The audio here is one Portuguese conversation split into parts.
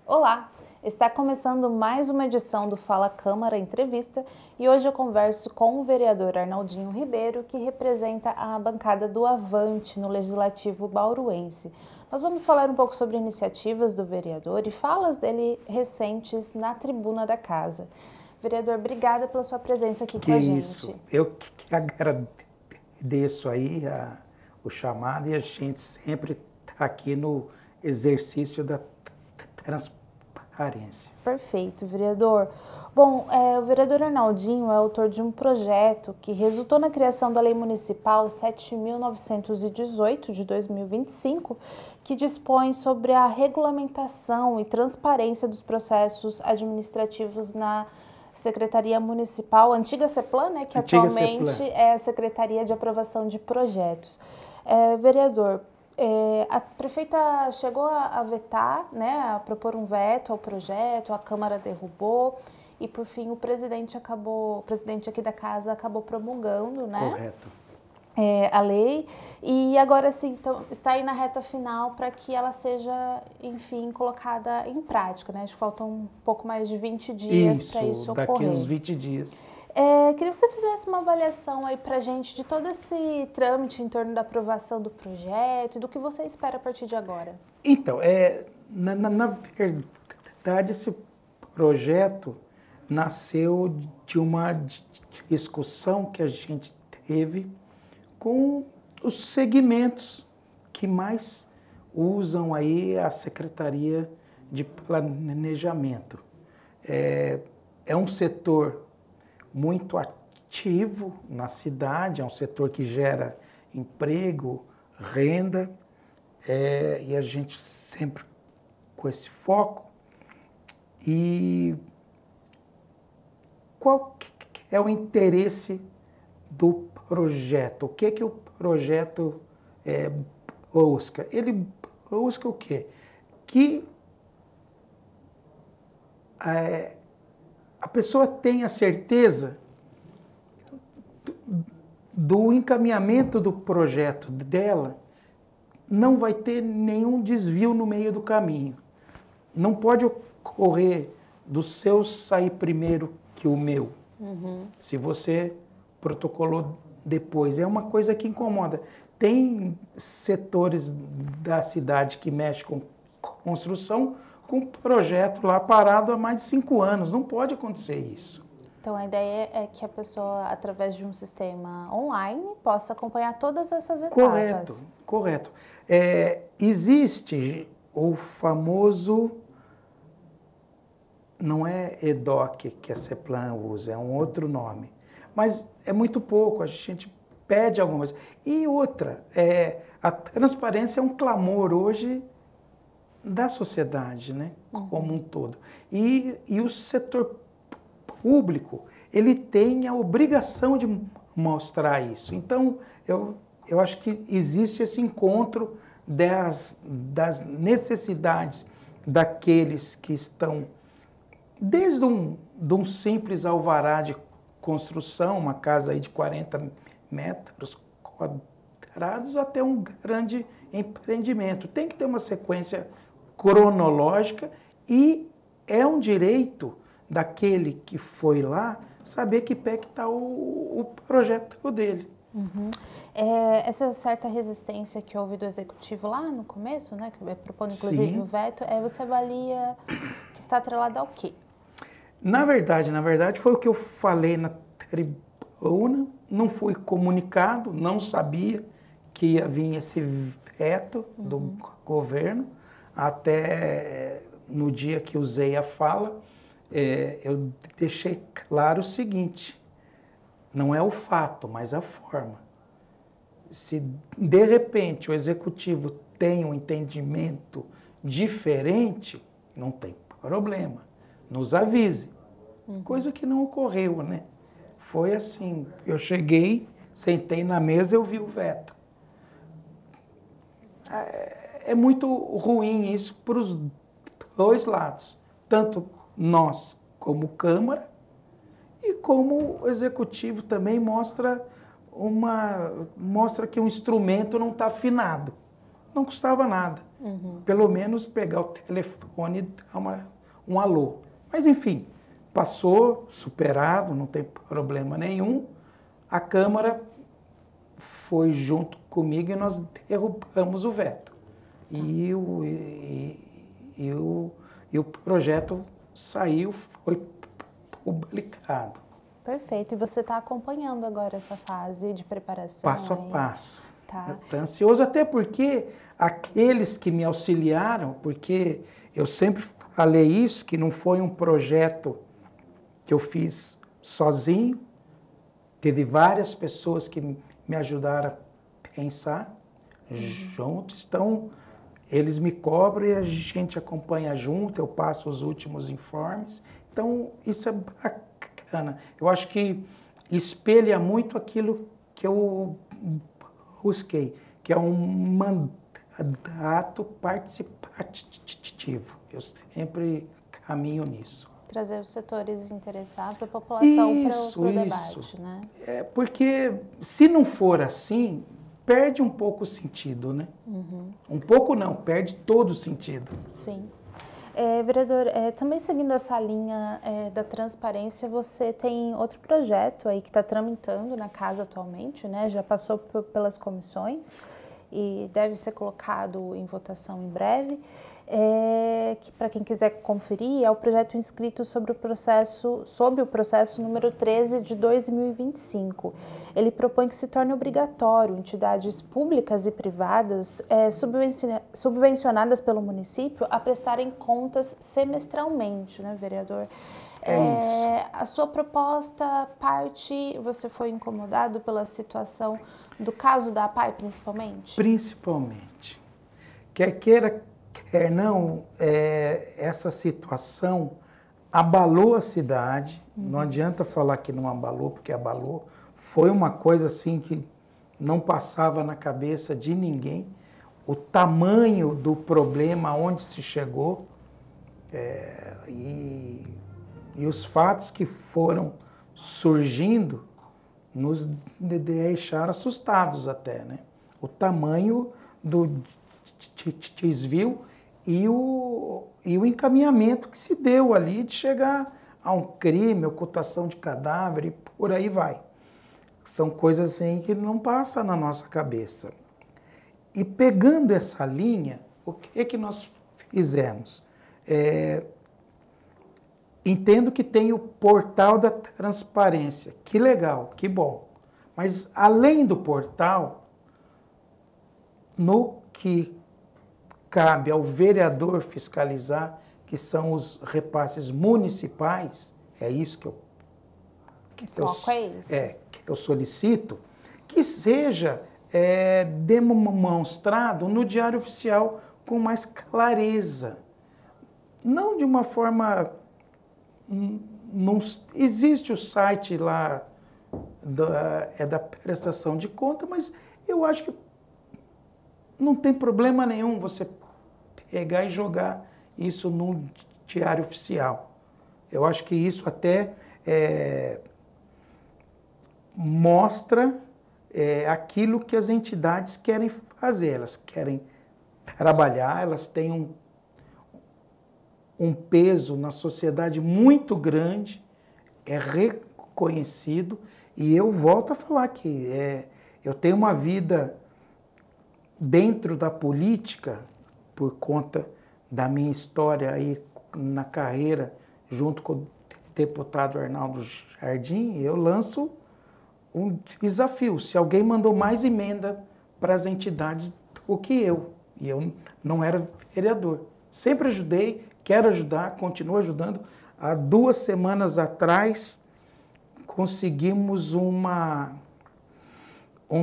Olá, está começando mais uma edição do Fala Câmara Entrevista e hoje eu converso com o vereador Arnaldinho Ribeiro, que representa a bancada do Avante no Legislativo bauruense. Nós vamos falar um pouco sobre iniciativas do vereador e falas dele recentes na tribuna da casa. Vereador, obrigada pela sua presença aqui com a gente. Isso, eu que agradeço aí o chamado e a gente sempre está aqui no exercício da transparência. Perfeito, vereador. Bom, o vereador Arnaldinho é autor de um projeto que resultou na criação da Lei Municipal 7.918 de 2025, que dispõe sobre a regulamentação e transparência dos processos administrativos na Secretaria Municipal, antiga CEPLAN, né, que Antiga atualmente CEPLAN. é a Secretaria de Aprovação de Projetos. Vereador, a prefeita chegou a vetar, né, a propor um veto ao projeto, a Câmara derrubou e, por fim, o presidente aqui da casa acabou promulgando, né, Correto. a lei e agora sim então, está aí na reta final para que ela seja, enfim, colocada em prática, né? Acho que faltam um pouco mais de 20 dias para isso daqui ocorrer. uns 20 dias. Queria que você fizesse uma avaliação aí pra gente de todo esse trâmite em torno da aprovação do projeto e do que você espera a partir de agora. Então, na verdade, esse projeto nasceu de uma discussão que a gente teve com os segmentos que mais usam aí a Secretaria de Planejamento. É um setor muito ativo na cidade, é um setor que gera emprego, renda, e a gente sempre com esse foco. E qual que é o interesse do projeto? O que o projeto busca? Ele busca o quê? Que a pessoa tenha certeza do encaminhamento do projeto dela, não vai ter nenhum desvio no meio do caminho. Não pode ocorrer do seu sair primeiro que o meu. Se você protocolou depois. É uma coisa que incomoda. Tem setores da cidade que mexem com construção com projeto lá parado há mais de 5 anos. Não pode acontecer isso. Então, a ideia é que a pessoa, através de um sistema online, possa acompanhar todas essas etapas. Correto. Existe o famoso, não é EDOC que a CEPLAN usa, é um outro nome. Mas é muito pouco, a gente pede alguma coisa. E outra, a transparência é um clamor hoje da sociedade, né, como um todo. E o setor público, ele tem a obrigação de mostrar isso. Então, eu acho que existe esse encontro das necessidades daqueles que estão, desde de um simples alvará de construção, uma casa aí de 40 metros quadrados, até um grande empreendimento. Tem que ter uma sequência cronológica e é um direito daquele que foi lá saber que pé que está o projeto dele. Essa certa resistência que houve do executivo lá no começo, né, que propondo inclusive Sim. o veto, você avalia que está atrelada ao quê? Na verdade, foi o que eu falei na tribuna, não fui comunicado, não sabia que ia vir esse veto do governo, até no dia que usei a fala, eu deixei claro o seguinte, não é o fato, mas a forma. Se de repente o executivo tem um entendimento diferente, não tem problema, nos avise. Coisa que não ocorreu, né? Foi assim, eu cheguei, sentei na mesa, eu vi o veto. É muito ruim isso para os dois lados, tanto nós como Câmara e como o Executivo também mostra que o instrumento não está afinado. não custava nada. Pelo menos pegar o telefone e dar um alô. Mas, enfim, passou, superado, não tem problema nenhum. A Câmara foi junto comigo e nós derrubamos o veto. E o projeto saiu, foi publicado. Perfeito. E você está acompanhando agora essa fase de preparação? Passo a passo. Tá. Estou ansioso, até porque aqueles que me auxiliaram, porque eu sempre falei isso, que não foi um projeto que eu fiz sozinho, teve várias pessoas que me ajudaram a pensar juntos, então eles me cobram e a gente acompanha junto, eu passo os últimos informes, então isso é bacana. Eu acho que espelha muito aquilo que eu busquei, que é um mandato participativo. Eu sempre caminho nisso. Trazer os setores interessados, a população para o debate, né? É porque se não for assim, perde um pouco o sentido, né? Um pouco não, perde todo o sentido. Sim. Vereador, também seguindo essa linha da transparência, você tem outro projeto aí que está tramitando na casa atualmente, né? Já passou pelas comissões e deve ser colocado em votação em breve. Que para quem quiser conferir, é o projeto inscrito sobre o processo número 13 de 2025. Ele propõe que se torne obrigatório entidades públicas e privadas subvencionadas pelo município a prestarem contas semestralmente, né, vereador? Isso. A sua proposta você foi incomodado pela situação do caso da APAE, principalmente? Principalmente. Quer queira, quer não, essa situação abalou a cidade. Não adianta falar que não abalou, porque abalou. Foi uma coisa assim que não passava na cabeça de ninguém. O tamanho do problema, onde se chegou, e os fatos que foram surgindo nos deixaram assustados até, né? O tamanho do desvio e o encaminhamento que se deu ali de chegar a um crime, ocultação de cadáver e por aí vai. São coisas assim que não passam na nossa cabeça. E pegando essa linha, o que nós fizemos? Entendo que tem o portal da transparência. Que legal, que bom. Mas além do portal, no que cabe ao vereador fiscalizar, que são os repasses municipais, é isso que eu solicito, que seja demonstrado no Diário Oficial com mais clareza. Não de uma forma... Não existe o site lá da prestação de conta, mas eu acho que não tem problema nenhum você pegar e jogar isso no Diário Oficial. Eu acho que isso até mostra aquilo que as entidades querem fazer. Elas querem trabalhar, elas têm um peso na sociedade muito grande, é reconhecido, e eu volto a falar que eu tenho uma vida dentro da política, por conta da minha história aí na carreira, junto com o deputado Arnaldo Jardim, eu lanço um desafio. Se alguém mandou mais emenda para as entidades do que eu, e eu não era vereador, sempre ajudei, quero ajudar, continuo ajudando. Há 2 semanas atrás, conseguimos um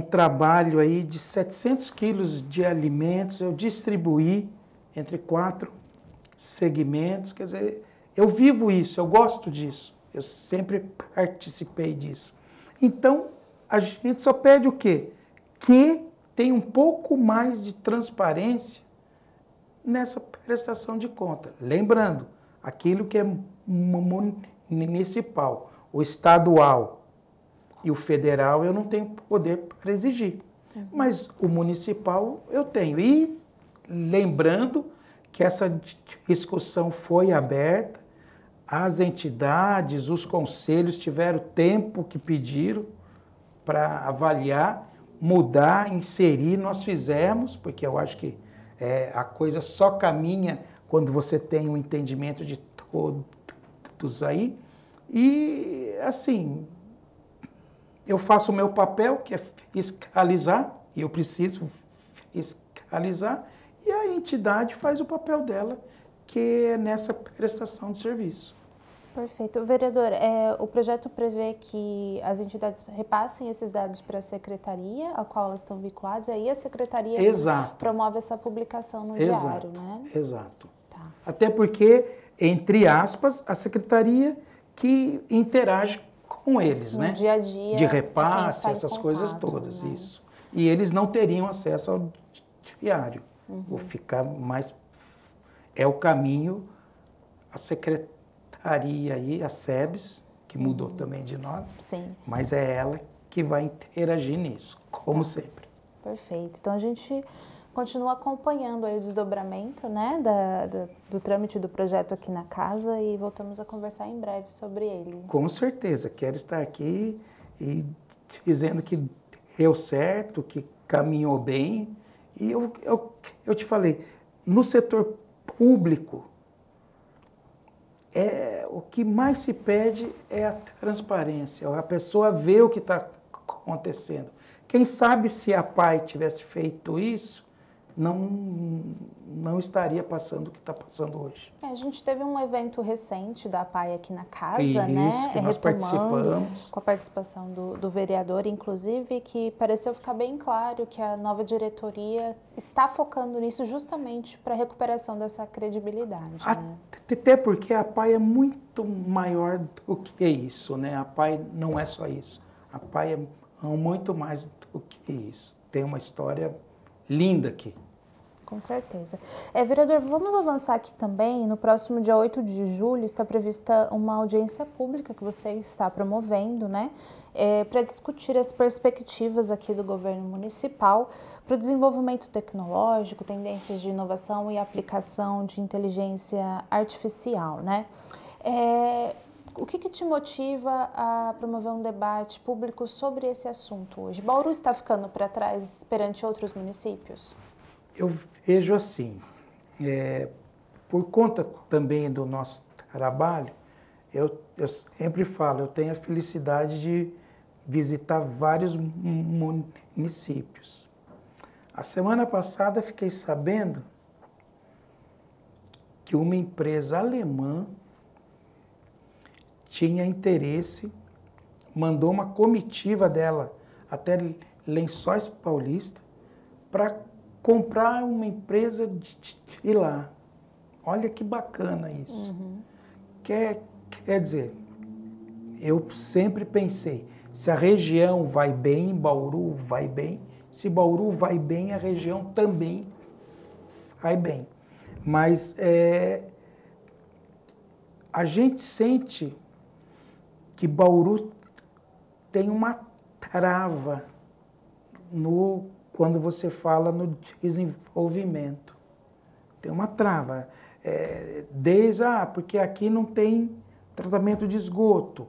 trabalho aí de 700 quilos de alimentos, eu distribuí entre 4 segmentos, quer dizer, eu vivo isso, eu gosto disso, eu sempre participei disso. Então, a gente só pede o quê? Que tenha um pouco mais de transparência nessa prestação de conta. Lembrando, aquilo que é municipal, o estadual e o federal, eu não tenho poder para exigir. Mas o municipal eu tenho. E lembrando que essa discussão foi aberta, as entidades, os conselhos tiveram o tempo que pediram para avaliar, mudar, inserir, nós fizemos, porque eu acho que a coisa só caminha quando você tem um entendimento de todos aí. E, assim, eu faço o meu papel, que é fiscalizar, e eu preciso fiscalizar, e a entidade faz o papel dela, que é nessa prestação de serviço. Perfeito. Vereador, o projeto prevê que as entidades repassem esses dados para a secretaria, a qual elas estão vinculadas, e aí a secretaria promove essa publicação no diário, né? Exato. Tá. Até porque, entre aspas, a secretaria que interage com eles, no né? Dia a dia. De repasse, essas contato, coisas todas, né? isso. E eles não teriam acesso ao diário. Vou ficar mais... É o caminho, a secretaria aí, a SEBS, que mudou também de nome. Sim. Mas é ela que vai interagir nisso, como sempre. Perfeito. Então a gente continua acompanhando aí o desdobramento, né, do trâmite do projeto aqui na casa e voltamos a conversar em breve sobre ele. Com certeza, quero estar aqui e dizendo que deu certo, que caminhou bem. E eu te falei, no setor público, o que mais se pede é a transparência, a pessoa vê o que está acontecendo. Quem sabe se a PAI tivesse feito isso, não estaria passando o que está passando hoje. A gente teve um evento recente da PAI aqui na casa, isso, né? Que nós participamos. Com a participação do vereador, inclusive, que pareceu ficar bem claro que a nova diretoria está focando nisso justamente para a recuperação dessa credibilidade. Né? Até porque a PAI é muito maior do que isso, né? A PAI não é só isso. A PAI é muito mais do que isso. Tem uma história linda aqui. Com certeza. Vereador, vamos avançar aqui também. No próximo dia 8 de julho está prevista uma audiência pública que você está promovendo, né? Para discutir as perspectivas aqui do governo municipal para o desenvolvimento tecnológico, tendências de inovação e aplicação de inteligência artificial, né? O que te motiva a promover um debate público sobre esse assunto hoje? Bauru está ficando para trás perante outros municípios? Eu vejo assim, por conta também do nosso trabalho, eu sempre falo, eu tenho a felicidade de visitar vários municípios. A semana passada fiquei sabendo que uma empresa alemã tinha interesse, mandou uma comitiva dela até Lençóis Paulista para comprar uma empresa de lá. Olha que bacana isso. Quer dizer, eu sempre pensei, se a região vai bem, Bauru vai bem. Se Bauru vai bem, a região também vai bem. Mas a gente sente que Bauru tem uma trava quando você fala no desenvolvimento. Tem uma trava. Porque aqui não tem tratamento de esgoto.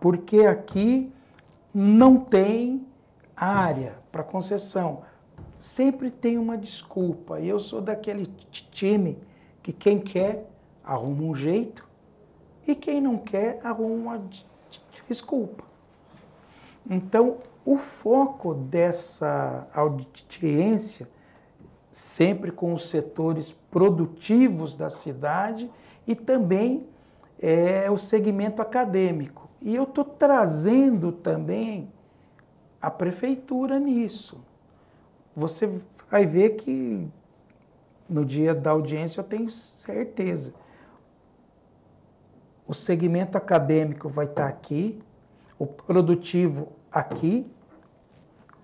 Porque aqui não tem área para concessão. Sempre tem uma desculpa. E eu sou daquele time que quem quer arruma um jeito e quem não quer arruma uma desculpa. Então, o foco dessa audiência, sempre com os setores produtivos da cidade e também o segmento acadêmico. E eu estou trazendo também a prefeitura nisso. Você vai ver que no dia da audiência eu tenho certeza. O segmento acadêmico vai estar aqui, o produtivo aqui,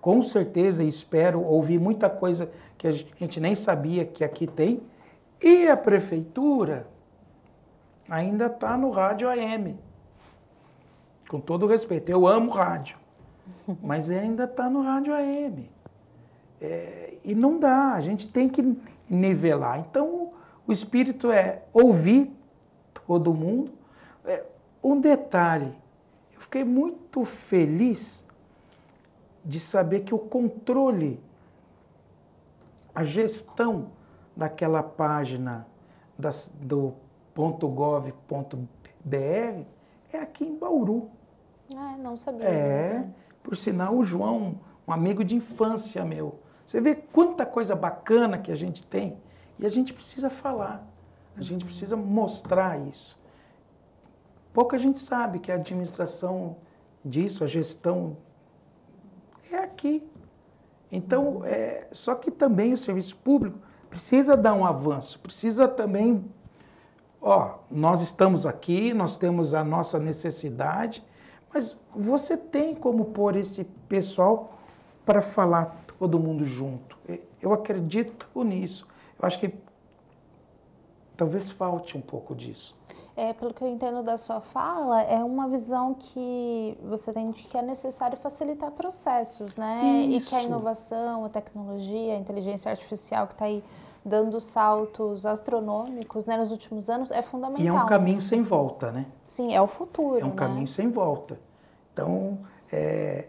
com certeza, espero ouvir muita coisa que a gente nem sabia que aqui tem, e a prefeitura ainda está no rádio AM. Com todo respeito, eu amo rádio, mas ainda está no rádio AM. E não dá, a gente tem que nivelar. Então, o espírito é ouvir todo mundo. Um detalhe, eu fiquei muito feliz de saber que o controle, a gestão daquela página do .gov.br é aqui em Bauru. Não sabia. Por sinal, o João, um amigo de infância meu. Você vê quanta coisa bacana que a gente tem e a gente precisa falar, a gente precisa mostrar isso. Pouca gente sabe que a administração disso, a gestão, é aqui. Então, só que também o serviço público precisa dar um avanço, precisa também, nós estamos aqui, nós temos a nossa necessidade, mas você tem como pôr esse pessoal para falar todo mundo junto. Eu acredito nisso. Eu acho que talvez falte um pouco disso. Pelo que eu entendo da sua fala, é uma visão que você tem de que é necessário facilitar processos, né? Isso. E que a inovação, a tecnologia, a inteligência artificial que está aí dando saltos astronômicos, né, nos últimos anos, é fundamental. E é um caminho sem volta, né? Sim, é o futuro, É um caminho sem volta. Então, é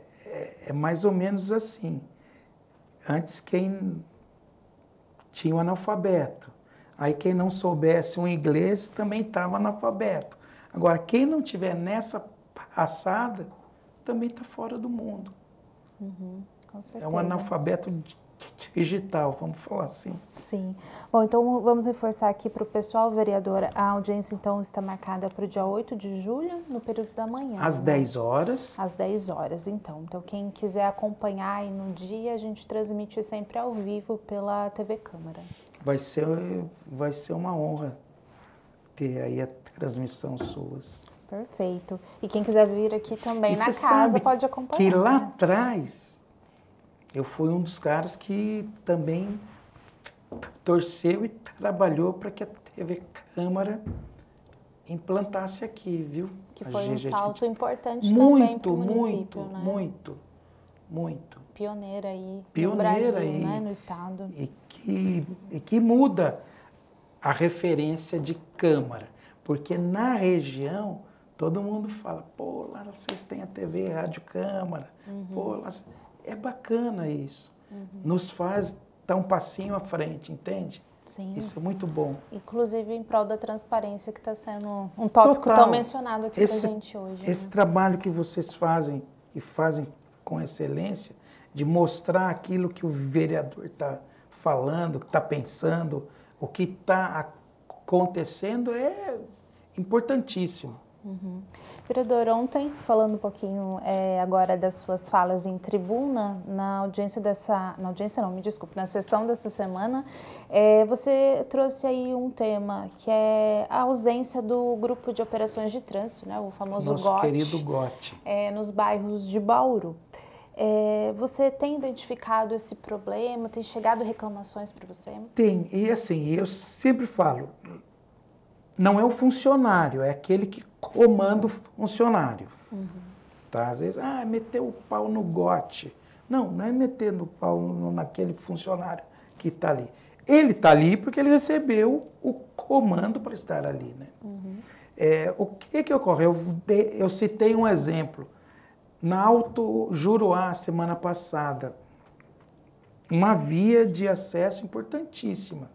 mais ou menos assim. Antes, quem tinha o analfabeto. Aí, quem não soubesse um inglês também estava analfabeto. Agora, quem não tiver nessa passada, também está fora do mundo. Com certeza. É um analfabeto digital, vamos falar assim. Sim. Bom, então vamos reforçar aqui para o pessoal, vereadora, a audiência então está marcada para o dia 8 de julho, no período da manhã. Às 10 horas. Às 10 horas, então. Então, quem quiser acompanhar aí no dia, a gente transmite sempre ao vivo pela TV Câmara. Vai ser uma honra ter aí a transmissão suas. Perfeito. E quem quiser vir aqui também na casa pode acompanhar. Que lá atrás eu fui um dos caras que também torceu e trabalhou para que a TV Câmara implantasse aqui, viu? Que foi um salto importante também para o município, né? Muito. Pioneira aí no Brasil, né? No estado. E que muda a referência de Câmara, porque na região todo mundo fala, pô, lá vocês têm a TV Rádio Câmara, pô, lá... É bacana isso. Nos faz dar um passinho à frente, entende? Sim. Isso é muito bom. Inclusive em prol da transparência, que está sendo um tópico tão mencionado aqui para a gente hoje. Esse trabalho que vocês fazem, e fazem com excelência, de mostrar aquilo que o vereador está falando, que está pensando, o que está acontecendo, é importantíssimo. Vereador, ontem, falando um pouquinho agora das suas falas em tribuna, na sessão desta semana, você trouxe aí um tema que é a ausência do grupo de operações de trânsito, né, o famoso Nosso GOT, querido GOT. Nos bairros de Bauru. Você tem identificado esse problema? Tem chegado reclamações para você? Tem, e assim, eu sempre falo, não é o funcionário, é aquele que comanda o funcionário. Tá? Às vezes, meteu o pau no GOT. Não é metendo o pau naquele funcionário que está ali. Ele está ali porque ele recebeu o comando para estar ali. Né? O que ocorre? Eu citei um exemplo. Na Alto Juruá, semana passada, uma via de acesso importantíssima.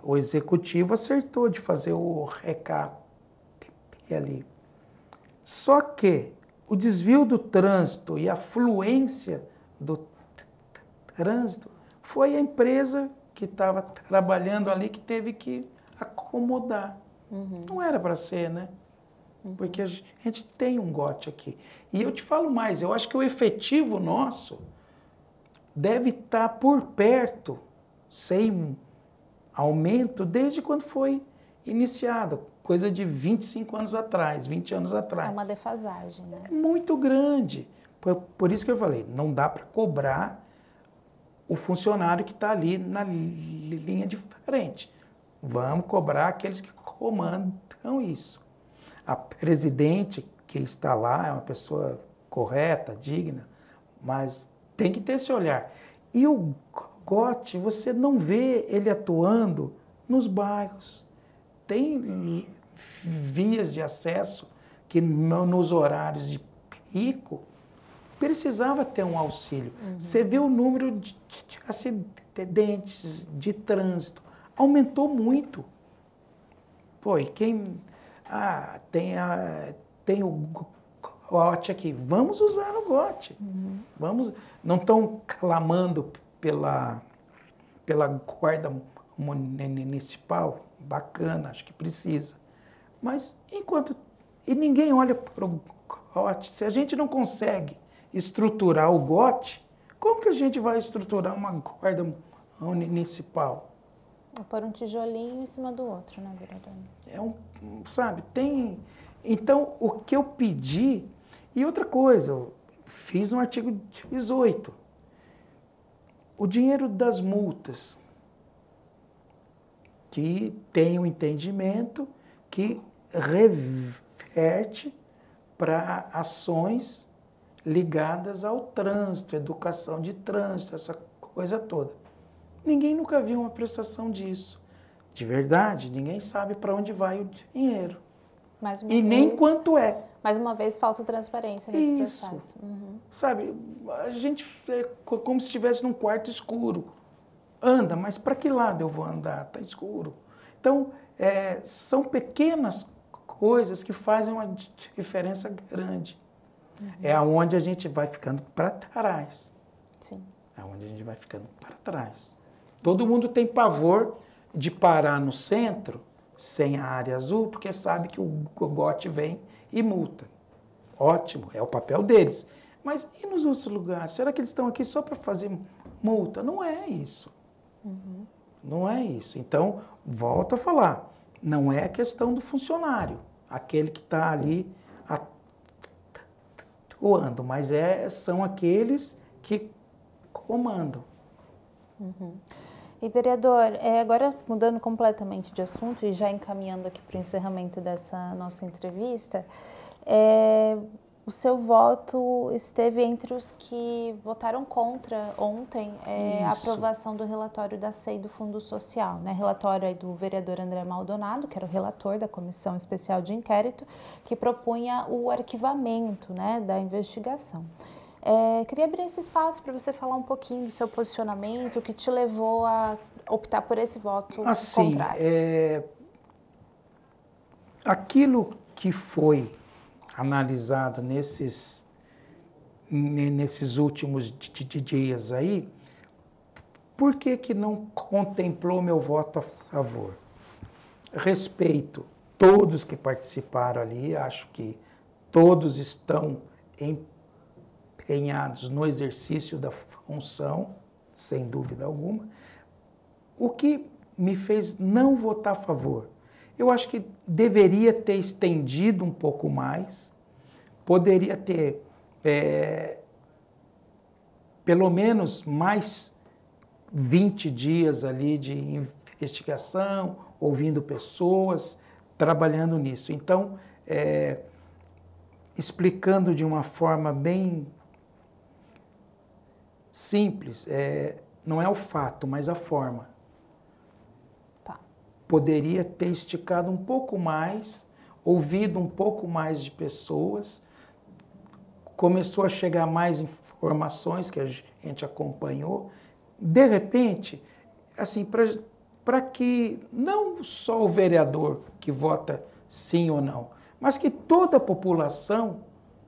O executivo acertou de fazer o recap ali. Só que o desvio do trânsito e a fluência do trânsito foi a empresa que estava trabalhando ali que teve que acomodar. Não era para ser, né? Porque a gente tem um GOT aqui. E eu te falo mais, eu acho que o efetivo nosso deve estar por perto, sem aumento, desde quando foi iniciado, coisa de 25 anos atrás, 20 anos atrás. É uma defasagem, né? É muito grande. Por isso que eu falei, não dá para cobrar o funcionário que está ali na linha de frente. Vamos cobrar aqueles que comandam isso. A presidente que está lá é uma pessoa correta, digna, mas tem que ter esse olhar. E o GOT, você não vê ele atuando nos bairros. Tem vias de acesso que nos horários de pico precisava ter um auxílio. Você vê o número de acidentes de trânsito, aumentou muito. Pô, e quem... tem o GOT aqui, vamos usar o GOT. Vamos, não estão clamando pela guarda municipal, bacana, acho que precisa. Mas enquanto... E ninguém olha para o GOT. Se a gente não consegue estruturar o GOT, como que a gente vai estruturar uma guarda municipal? Pôr um tijolinho em cima do outro, né, vereador? Sabe, tem... Então, o que eu pedi... E outra coisa, eu fiz no artigo 18. O dinheiro das multas, que tem um entendimento que reverte para ações ligadas ao trânsito, educação de trânsito, essa coisa toda. Ninguém nunca viu uma prestação disso. De verdade, ninguém sabe para onde vai o dinheiro. E nem quanto é. Mais uma vez, falta transparência nesse processo. Sabe, a gente é como se estivesse num quarto escuro. Anda, mas para que lado eu vou andar? Está escuro. Então, são pequenas coisas que fazem uma diferença grande. É aonde a gente vai ficando para trás. Sim. É onde a gente vai ficando para trás. Todo mundo tem pavor de parar no centro, sem a área azul, porque sabe que o GOT vem e multa. Ótimo, é o papel deles. Mas e nos outros lugares? Será que eles estão aqui só para fazer multa? Não é isso. Não é isso. Então, volto a falar, não é a questão do funcionário, aquele que está ali atuando, mas são aqueles que comandam. E, vereador, agora mudando completamente de assunto e já encaminhando aqui para o encerramento dessa nossa entrevista, o seu voto esteve entre os que votaram contra ontem a aprovação do relatório da SEI do Fundo Social, né? Relatório aí do vereador André Maldonado, que era o relator da Comissão Especial de Inquérito, que propunha o arquivamento, né, da investigação. Queria abrir esse espaço para você falar um pouquinho do seu posicionamento, o que te levou a optar por esse voto contrário. Aquilo que foi analisado nesses últimos dias aí, por que não contemplou meu voto a favor? Respeito todos que participaram ali, acho que todos estão empenhados no exercício da função, sem dúvida alguma. O que me fez não votar a favor? Eu acho que deveria ter estendido um pouco mais, poderia ter pelo menos mais 20 dias ali de investigação, ouvindo pessoas, trabalhando nisso. Então, explicando de uma forma bem simples, não é o fato, mas a forma. Poderia ter esticado um pouco mais, ouvido um pouco mais de pessoas, começou a chegar mais informações que a gente acompanhou. De repente, assim, para que não só o vereador que vota sim ou não, mas que toda a população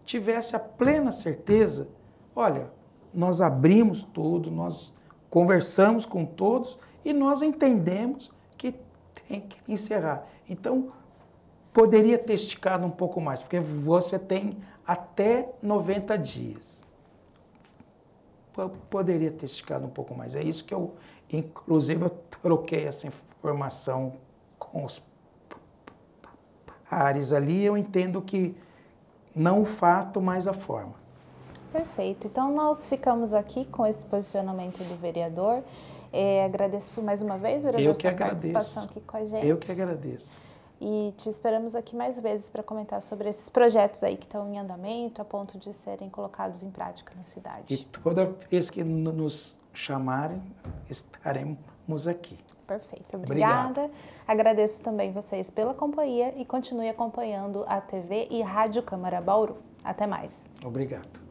tivesse a plena certeza, olha, nós abrimos tudo, nós conversamos com todos e nós entendemos que tem que encerrar. Então, poderia ter esticado um pouco mais, porque você tem até 90 dias. Poderia ter esticado um pouco mais. É isso que eu, inclusive, eu troquei essa informação com os pares ali. Eu entendo que não o fato, mas a forma. Perfeito. Então, nós ficamos aqui com esse posicionamento do vereador. Agradeço mais uma vez, vereador, sua participação aqui com a gente. Eu que agradeço. E te esperamos aqui mais vezes para comentar sobre esses projetos aí que estão em andamento, a ponto de serem colocados em prática na cidade. E toda vez que nos chamarem, estaremos aqui. Perfeito, obrigada. Obrigado. Agradeço também vocês pela companhia e continue acompanhando a TV e Rádio Câmara Bauru. Até mais. Obrigado.